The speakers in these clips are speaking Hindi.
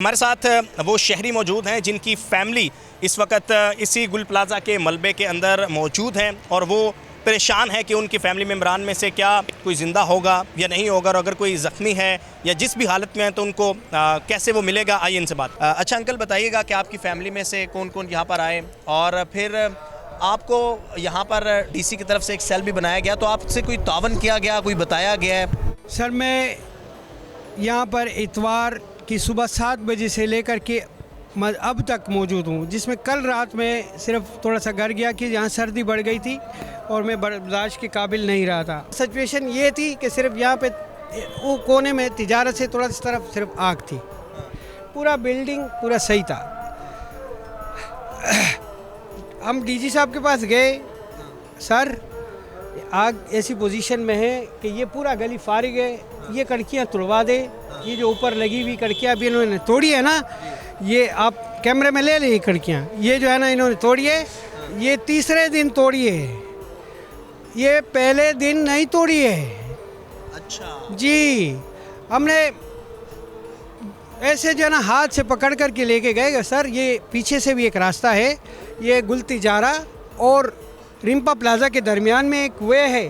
हमारे साथ वो शहरी मौजूद हैं जिनकी फैमिली इस वक्त इसी गुल प्लाज़ा के मलबे के अंदर मौजूद हैं और वो परेशान है कि उनकी फैमिली मेम्बरान में से क्या कोई ज़िंदा होगा या नहीं होगा, और अगर कोई ज़ख्मी है या जिस भी हालत में है तो उनको कैसे वो मिलेगा। आइए इनसे बात। अच्छा अंकल, बताइएगा कि आपकी फ़ैमिली में से कौन कौन यहाँ पर आए और फिर आपको यहाँ पर डीसी की तरफ से एक सेल भी बनाया गया, तो आपसे कोई तावन किया गया, कोई बताया गया है? सर, मैं यहाँ पर इतवार की सुबह 7 बजे से लेकर के अब तक मौजूद हूँ, जिसमें कल रात में सिर्फ थोड़ा सा घर गया कि यहाँ सर्दी बढ़ गई थी और मैं बर्दाश्त के काबिल नहीं रहा था। सिचुएशन ये थी कि सिर्फ यहाँ पे वो कोने में तिजारत से थोड़ा सी तरफ सिर्फ आग थी, पूरा बिल्डिंग पूरा सही था। हम डीजी साहब के पास गए, सर आग ऐसी पोजीशन में है कि ये पूरा गली फारिग है, ये कड़कियाँ तोड़वा दे, ये जो ऊपर लगी हुई कड़कियाँ अभी इन्होंने तोड़ी है ना, ये आप कैमरे में ले लें कड़कियाँ, ये जो है ना इन्होंने तोड़ी है, ये तीसरे दिन तोड़ी है, ये पहले दिन नहीं तोड़ी है। अच्छा जी, हमने ऐसे जो है ना हाथ से पकड़ कर के लेके गए। सर ये पीछे से भी एक रास्ता है, ये गुल तिजारा और रिम्पा प्लाज़ा के दरमियान में एक वे है,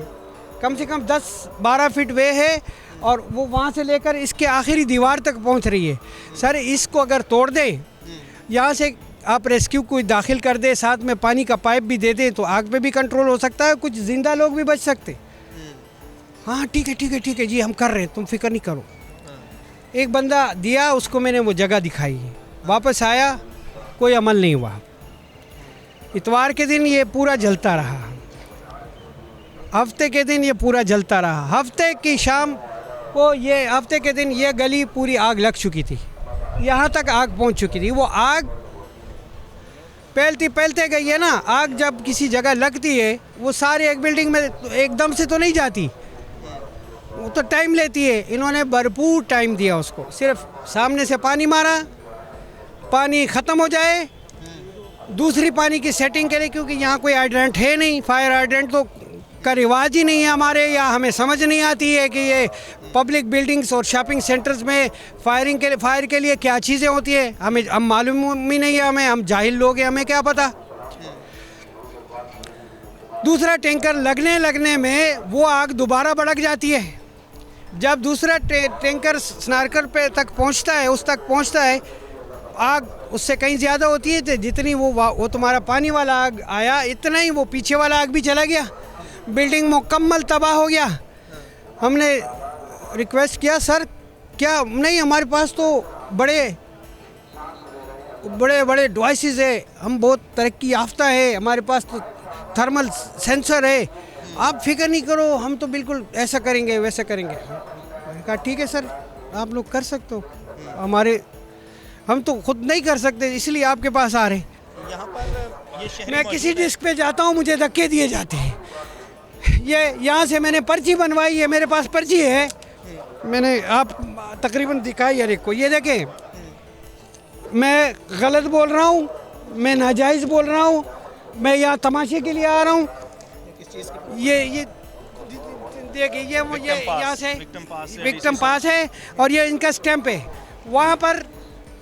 कम से कम 10-12 फीट वे है और वो वहाँ से लेकर इसके आखिरी दीवार तक पहुँच रही है। सर इसको अगर तोड़ दे, यहाँ से आप रेस्क्यू को दाखिल कर दे, साथ में पानी का पाइप भी दे दें तो आग पे भी कंट्रोल हो सकता है, कुछ ज़िंदा लोग भी बच सकते। हाँ ठीक है ठीक है ठीक है जी, हम कर रहे हैं, तुम फिक्र नहीं करो। एक बंदा दिया, उसको मैंने वो जगह दिखाई, वापस आया, कोई अमल नहीं हुआ। इतवार के दिन ये पूरा जलता रहा, हफ्ते के दिन ये पूरा जलता रहा, हफ्ते की शाम को ये हफ्ते के दिन ये गली पूरी आग लग चुकी थी, यहाँ तक आग पहुँच चुकी थी। वो आग फैलते गई है ना, आग जब किसी जगह लगती है वो सारे एक बिल्डिंग में एकदम से तो नहीं जाती, वो तो टाइम लेती है। इन्होंने भरपूर टाइम दिया उसको, सिर्फ सामने से पानी मारा, पानी ख़त्म हो जाए, दूसरी पानी की सेटिंग करें, क्योंकि यहाँ कोई हाइड्रेंट है नहीं, फायर हाइड्रेंट तो का रिवाज ही नहीं है हमारे, या हमें समझ नहीं आती है कि ये पब्लिक बिल्डिंग्स और शॉपिंग सेंटर्स में फायर के लिए क्या चीज़ें होती है, हम मालूम ही नहीं है, हम जाहिल लोग हैं, हमें क्या पता। दूसरा टैंकर लगने में वो आग दोबारा भड़क जाती है। जब दूसरा टैंकर स्नारकर पे तक पहुंचता है, उस तक पहुंचता है, आग उससे कहीं ज़्यादा होती है, जितनी वो तुम्हारा पानी वाला आग आया, इतना ही वो पीछे वाला आग भी चला गया, बिल्डिंग मुकम्मल तबाह हो गया। हमने रिक्वेस्ट किया, सर क्या नहीं, हमारे पास तो बड़े डिवाइसेस है, हम बहुत तरक्की याफ्ता है, हमारे पास तो थर्मल सेंसर है, आप फिक्र नहीं करो, हम तो बिल्कुल ऐसा करेंगे वैसा करेंगे। मैंने कहा ठीक है सर, आप लोग कर सकते हो, हम तो खुद नहीं कर सकते, इसलिए आपके पास आ रहे। यहाँ पर ये शहरी मैं किसी डिस्क पे जाता हूँ, मुझे धक्के दिए जाते हैं। ये यहाँ से मैंने पर्ची बनवाई है, मेरे पास पर्ची है, मैंने आप तकरीबन दिखाई हर एक को, ये देखें, मैं गलत बोल रहा हूँ, मैं नाजायज़ बोल रहा हूँ, मैं यहाँ तमाशे के लिए आ रहा हूँ। ये देखिए, ये यहाँ से विक्टिम पास है और ये इनका स्टैंप है।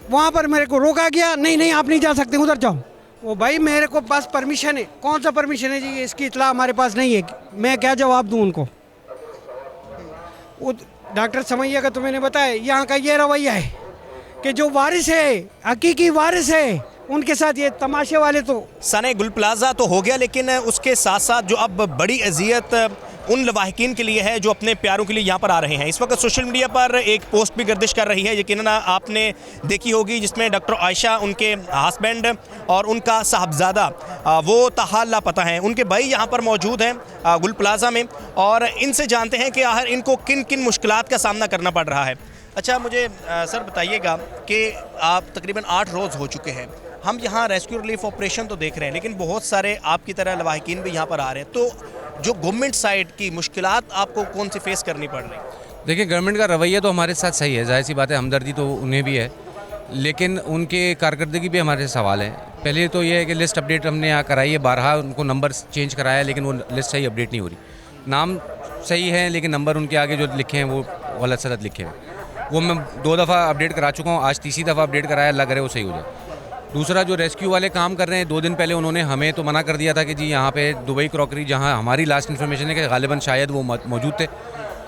वहाँ पर मेरे को रोका गया, नहीं आप नहीं जा सकते, उधर जाओ। वो भाई मेरे को पास परमिशन है, कौन सा परमिशन है जी, इसकी इतला हमारे पास नहीं है, मैं क्या जवाब दूँ उनको। वो डॉक्टर समैया का तो मैंने बताया, यहाँ का ये रवैया है कि जो वारिस है, हकीकी वारिस है, उनके साथ ये तमाशे वाले तो। सने गुल प्लाज़ा तो हो गया, लेकिन उसके साथ साथ जो अब बड़ी अजियत उन लवाहिकीन के लिए है जो अपने प्यारों के लिए यहाँ पर आ रहे हैं। इस वक्त सोशल मीडिया पर एक पोस्ट भी गर्दिश कर रही है, यकीनन आपने देखी होगी, जिसमें डॉक्टर आयशा, उनके हस्बैंड और उनका साहबजादा वो ताहाल लापता हैं। उनके भाई यहाँ पर मौजूद हैं गुल प्लाज़ा में, और इनसे जानते हैं कि आखिर इनको किन किन मुश्किलात का सामना करना पड़ रहा है। अच्छा मुझे सर बताइएगा कि आप तकरीबन 8 रोज़ हो चुके हैं, हम यहाँ रेस्क्यू रिलीफ ऑपरेशन तो देख रहे हैं, लेकिन बहुत सारे आपकी तरह लवाहिकीन भी यहाँ पर आ रहे हैं, तो जो गवर्नमेंट साइड की मुश्किलात आपको कौन सी फेस करनी पड़ रही? देखिए, गवर्नमेंट का रवैया तो हमारे साथ सही है, जाहिर सी बात है, हमदर्दी तो उन्हें भी है, लेकिन उनके कारकर्दगी भी हमारे सवाल है। पहले तो ये है कि लिस्ट अपडेट हमने यहाँ कराई है, 12 उनको नंबर चेंज कराया, लेकिन वो लिस्ट सही अपडेट नहीं हो रही। नाम सही है लेकिन नंबर उनके आगे जो लिखे हैं वो गलत सलत लिखे हैं। वो मैं 2 दफ़ा अपडेट करा चुका हूँ, आज तीसरी दफ़ा अपडेट कराया, अल्लाह करे वो सही हो जाए। दूसरा जो रेस्क्यू वाले काम कर रहे हैं, 2 दिन पहले उन्होंने हमें तो मना कर दिया था कि जी यहाँ पे दुबई क्रॉकरी, जहाँ हमारी लास्ट इन्फॉर्मेशन है कि गालिबन शायद वो मौजूद थे,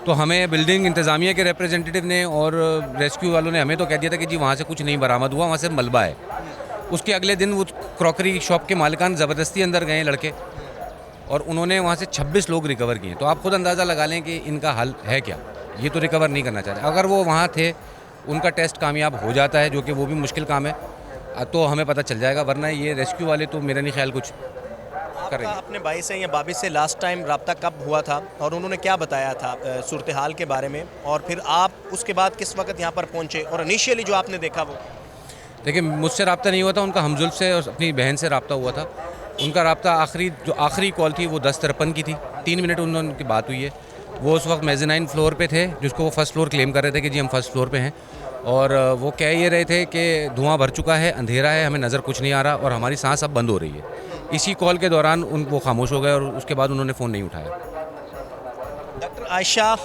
तो हमें बिल्डिंग इंतज़ामिया के रिप्रेजेंटेटिव ने और रेस्क्यू वालों ने हमें तो कह दिया था कि जी वहाँ से कुछ नहीं बरामद हुआ, वहाँ से मलबा है। उसके अगले दिन वो क्रॉकरी शॉप के मालिकान ज़बरदस्ती अंदर गए लड़के, और उन्होंने वहाँ से 26 लोग रिकवर किए। तो आप खुद अंदाज़ा लगा लें कि इनका हल है क्या, ये तो रिकवर नहीं करना चाहते। अगर वो वहाँ थे, उनका टेस्ट कामयाब हो जाता है, जो कि वो भी मुश्किल काम है, तो हमें पता चल जाएगा, वरना ये रेस्क्यू वाले तो मेरा नहीं ख्याल कुछ करेंगे। अपने भाई से या भाभी से लास्ट टाइम रब्ता कब हुआ था और उन्होंने क्या बताया था सूरत हाल के बारे में, और फिर आप उसके बाद किस वक्त यहाँ पर पहुँचे और इनिशियली जो आपने देखा वो? देखिए, मुझसे रब्ता नहीं हुआ था, उनका हमजुल्फ से और अपनी बहन से रब्ता हुआ था। उनका रब्ता आखिरी कॉल थी वो 10:53 की थी, 3 मिनट उनकी बात हुई है। वो उस वक्त मेज़नाइन फ्लोर पे थे, जिसको वो फर्स्ट फ्लोर क्लेम कर रहे थे कि जी हम फर्स्ट फ्लोर पे हैं, और वो कह ये रहे थे कि धुआं भर चुका है, अंधेरा है, हमें नज़र कुछ नहीं आ रहा और हमारी सांस अब बंद हो रही है। इसी कॉल के दौरान वो खामोश हो गए और उसके बाद उन्होंने फ़ोन नहीं उठाया। डॉक्टर आयशा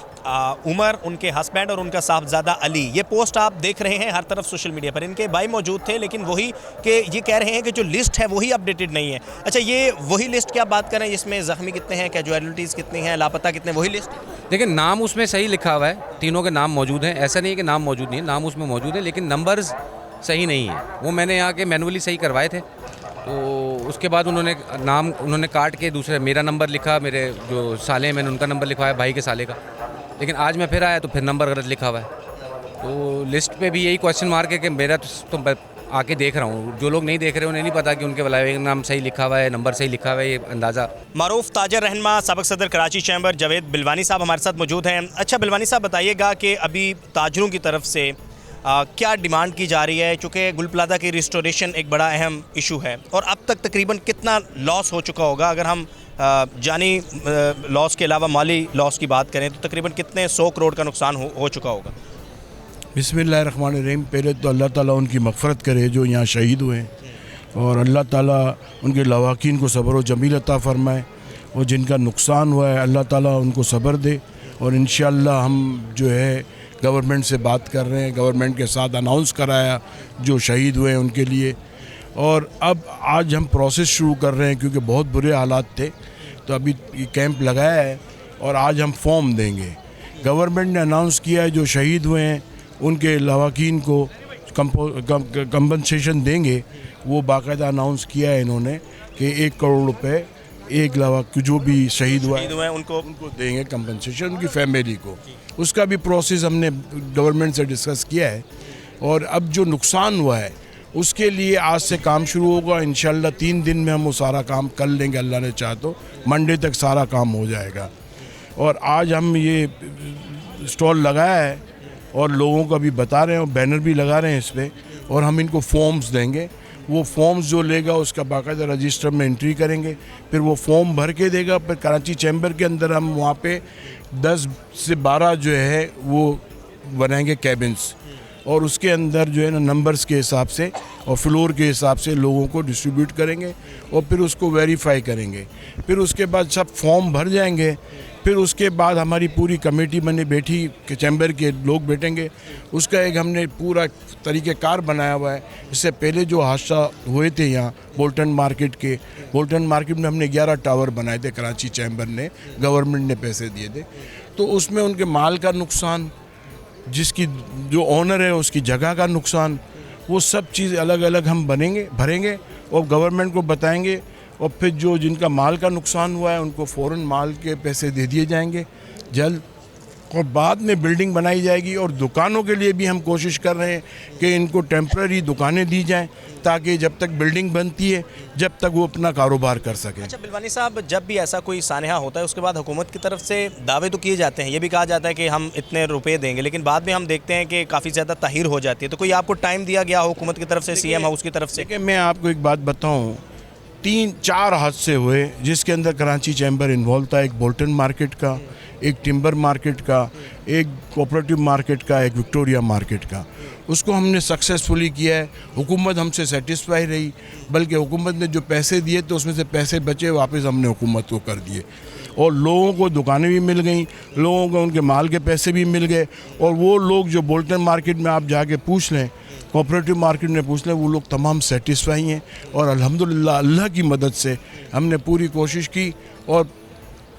उमर, उनके हस्बैंड और उनका साहबजादा अली, ये पोस्ट आप देख रहे हैं हर तरफ सोशल मीडिया पर। इनके भाई मौजूद थे, लेकिन वही कि ये कह रहे हैं कि जो लिस्ट है वही अपडेटेड नहीं है। अच्छा, ये वही लिस्ट की आप बात करें जिसमें ज़ख्मी कितने हैं, कैजुअलिटीज़ कितनी हैं, लापता कितने, वही लिस्ट? देखिए, नाम उसमें सही लिखा हुआ है, तीनों के नाम मौजूद हैं, ऐसा नहीं है कि नाम मौजूद नहीं है, नाम उसमें मौजूद है, लेकिन नंबर्स सही नहीं है। वो मैंने यहाँ के मैनुअली सही करवाए थे, तो उसके बाद उन्होंने काट के दूसरे मेरा नंबर लिखा, मेरे जो साले हैं मैंने उनका नंबर लिखवाया, भाई के साले का, लेकिन आज मैं फिर आया तो फिर नंबर गलत लिखा हुआ है। तो लिस्ट पे भी यही क्वेश्चन मार्क है कि मेरा तो आके देख रहा हूँ, जो लोग नहीं देख रहे उन्हें नहीं पता कि उनके वाले नाम सही लिखा हुआ है, नंबर सही लिखा हुआ है, ये अंदाज़ा। मारूफ ताजर रहनमा, साबिक सदर कराची चैम्बर जावेद बिलवानी साहब हमारे साथ मौजूद हैं। अच्छा बिलवानी साहब, बताइएगा कि अभी ताजरों की तरफ से क्या डिमांड की जा रही है, चूँकि गुल प्लाजा की रिस्टोरेशन एक बड़ा अहम इशू है, और अब तक तकरीबन कितना लॉस हो चुका होगा? अगर हम जानी लॉस के अलावा माली लॉस की बात करें तो तकरीबन कितने 100 करोड़ का नुकसान हो चुका होगा? बिस्मिल्लाहिर्रहमानिर्रहीम। पहले तो अल्लाह ताला उनकी मग़फ़रत करे जो यहाँ शहीद हुए हैं, और अल्लाह ताला उनके लवाकिन को सब्र व जमील अता फ़रमाए, और जिनका नुकसान हुआ है अल्लाह ताला उनको सब्र दे। और इंशाअल्लाह हम जो है गवर्नमेंट से बात कर रहे हैं, गवर्नमेंट के साथ अनाउंस कराया जो शहीद हुए हैं उनके लिए। और अब आज हम प्रोसेस शुरू कर रहे हैं, क्योंकि बहुत बुरे हालात थे, तो अभी कैंप लगाया है और आज हम फॉर्म देंगे। गवर्नमेंट ने अनाउंस किया है जो शहीद हुए हैं उनके लवाकिन को कंपनसेशन देंगे, वो बाकायदा अनाउंस किया है इन्होंने कि 1 करोड़ रुपए एक लवाक जो भी शहीद हुआ है उनको देंगे कंपनसेशन, उनकी फैमिली को। उसका भी प्रोसेस हमने गवर्नमेंट से डिस्कस किया है। और अब जो नुकसान हुआ है उसके लिए आज से काम शुरू होगा, इंशाल्लाह 3 दिन में हम वो सारा काम कर लेंगे, अल्लाह ने चाहा तो मंडे तक सारा काम हो जाएगा। और आज हम ये स्टॉल लगाया है और लोगों को अभी बता रहे हैं, और बैनर भी लगा रहे हैं इस पर, और हम इनको फॉर्म्स देंगे। वो फॉर्म्स जो लेगा उसका बाकायदा रजिस्टर में एंट्री करेंगे, फिर वो फॉर्म भर के देगा, फिर कराची चैम्बर के अंदर हम वहाँ पे 10 से 12 जो है वो बनाएंगे कैबिन्स, और उसके अंदर जो है ना नंबर्स के हिसाब से और फ्लोर के हिसाब से लोगों को डिस्ट्रीब्यूट करेंगे, और फिर उसको वेरीफाई करेंगे। फिर उसके बाद सब फॉर्म भर जाएंगे, फिर उसके बाद हमारी पूरी कमेटी बने बैठी कि चैम्बर के लोग बैठेंगे, उसका एक हमने पूरा तरीक़ेकार बनाया हुआ है। इससे पहले जो हादसा हुए थे यहाँ बोल्टन मार्केट में हमने 11 टावर बनाए थे, कराची चैम्बर ने, गवर्नमेंट ने पैसे दिए थे, तो उसमें उनके माल का नुकसान, जिसकी जो ओनर है उसकी जगह का नुकसान, वो सब चीज़ अलग अलग हम भरेंगे और गवर्नमेंट को बताएंगे, और फिर जो जिनका माल का नुकसान हुआ है उनको फ़ौरन माल के पैसे दे दिए जाएंगे जल्द, और बाद में बिल्डिंग बनाई जाएगी। और दुकानों के लिए भी हम कोशिश कर रहे हैं कि इनको टेम्पररी दुकानें दी जाएं, ताकि जब तक बिल्डिंग बनती है जब तक वो अपना कारोबार कर सकें। अच्छा बिलवानी साहब, जब भी ऐसा कोई सानहा होता है उसके बाद हुकूमत की तरफ से दावे तो किए जाते हैं, ये भी कहा जाता है कि हम इतने रुपए देंगे, लेकिन बाद में हम देखते हैं कि काफ़ी ज़्यादा ताहीर हो जाती है। तो कोई आपको टाइम दिया गया हुकूमत की तरफ से, CM हाउस की तरफ से? कि मैं आपको एक बात बताऊँ, 3-4 हादसे हुए जिसके अंदर कराची चैम्बर इन्वॉल्व था। एक बोल्टन मार्केट का, एक टिम्बर मार्केट का, एक कोऑपरेटिव मार्केट का, एक विक्टोरिया मार्केट का। उसको हमने सक्सेसफुली किया है। हुकूमत हमसे सेटिस्फाई रही, बल्कि हुकूमत ने जो पैसे दिए तो उसमें से पैसे बचे वापस हमने हुकूमत को कर दिए। और लोगों को दुकानें भी मिल गई, लोगों को उनके माल के पैसे भी मिल गए। और वो लोग जो बोल्टन मार्केट में आप जाके पूछ लें, कोऑपरेटिव मार्केट में पूछ लें, वो लोग तमाम सेटिस्फाई हैं। और अल्हम्दुलिल्लाह अल्लाह की मदद से हमने पूरी कोशिश की और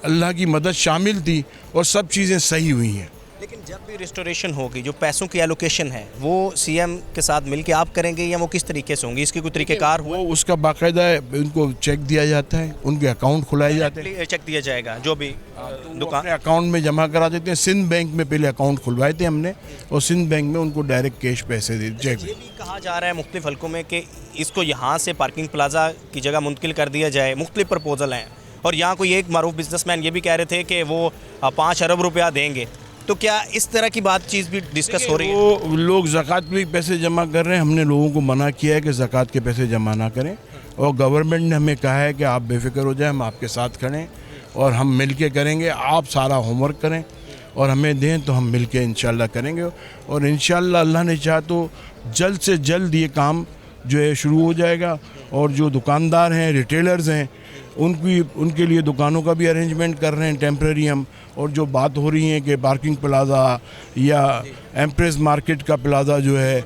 अल्लाह की मदद शामिल थी और सब चीज़ें सही हुई हैं। लेकिन जब भी रिस्टोरेशन होगी, जो पैसों की एलोकेशन है वो सीएम के साथ मिलके आप करेंगे या वो किस तरीके से होंगी? इसके कोई तरीक़ेकार हुआ? वो उसका बाकायदा उनको चेक दिया जाता है, उनके अकाउंट खुलाए जाते हैं, चेक दिया जाएगा जो भी दुकान अपने अकाउंट में जमा करा देते हैं। सिंध बैंक में पहले अकाउंट खुलवाए थे हमने और सिंध बैंक में उनको डायरेक्ट कैश पैसे दे चेक। ये भी कहा जा रहा है मुख्तलिफ हल्कों में कि इसको यहाँ से पार्किंग प्लाजा की जगह मुंतकिल कर दिया जाए। मुख्तलिफ प्रपोजल हैं और यहाँ कोई एक मारूफ बिजनेसमैन ये भी कह रहे थे कि वो 5 अरब रुपया देंगे। तो क्या इस तरह की बात चीज़ भी डिस्कस हो रही है? वो लोग ज़कात में पैसे जमा कर रहे हैं, हमने लोगों को मना किया है कि ज़कात के पैसे जमा ना करें। और गवर्नमेंट ने हमें कहा है कि आप बेफिक्र हो जाएं, हम आपके साथ खड़े हैं और हम मिल के करेंगे। आप सारा होमवर्क करें और हमें दें तो हम मिल के इंशाल्लाह करेंगे। और इंशाल्लाह अल्लाह ने चाहा तो जल्द से जल्द ये काम जो है शुरू हो जाएगा। और जो दुकानदार हैं, रिटेलर्स हैं, उनके लिए दुकानों का भी अरेंजमेंट कर रहे हैं टेम्प्रेरी हम। और जो बात हो रही है कि पार्किंग प्लाजा या एम्प्रेस मार्केट का प्लाजा जो है,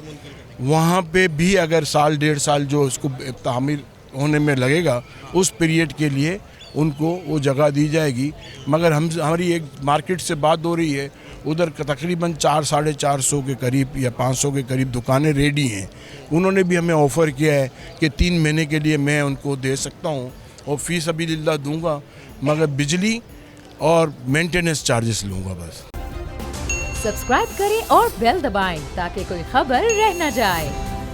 वहाँ पे भी अगर साल 1.5 साल जो उसको तामीर होने में लगेगा, उस पीरियड के लिए उनको वो जगह दी जाएगी। मगर हमारी एक मार्केट से बात हो रही है, उधर तकरीबन 400-450 के करीब या 500 के करीब दुकानें रेडी हैं। उन्होंने भी हमें ऑफ़र किया है कि 3 महीने के लिए मैं उनको दे सकता हूँ और फ़ी सबीलिल्लाह दूंगा, मगर बिजली और मेंटेनेंस चार्जेस लूँगा बस। सब्सक्राइब करें और बेल दबाएं ताकि कोई खबर रह न जाए।